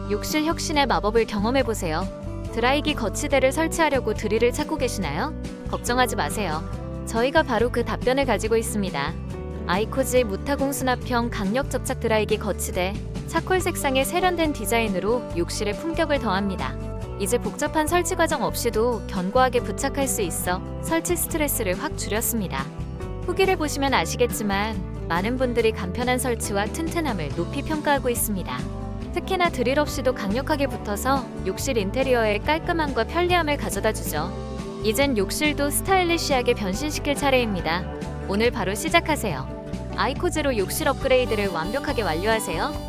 욕실 혁신의 마법을 경험해보세요. 드라이기 거치대를 설치하려고 드릴을 찾고 계시나요? 걱정하지 마세요. 저희가 바로 그 답변을 가지고 있습니다. 아이코지 무타공 수납형 강력 접착 드라이기 거치대, 차콜 색상의 세련된 디자인으로 욕실의 품격을 더합니다. 이제 복잡한 설치 과정 없이도 견고하게 부착할 수 있어 설치 스트레스를 확 줄였습니다. 후기를 보시면 아시겠지만 많은 분들이 간편한 설치와 튼튼함을 높이 평가하고 있습니다. 특히나 드릴 없이도 강력하게 붙어서 욕실 인테리어에 깔끔함과 편리함을 가져다 주죠. 이젠 욕실도 스타일리시하게 변신시킬 차례입니다. 오늘 바로 시작하세요. 아이코지로 욕실 업그레이드를 완벽하게 완료하세요.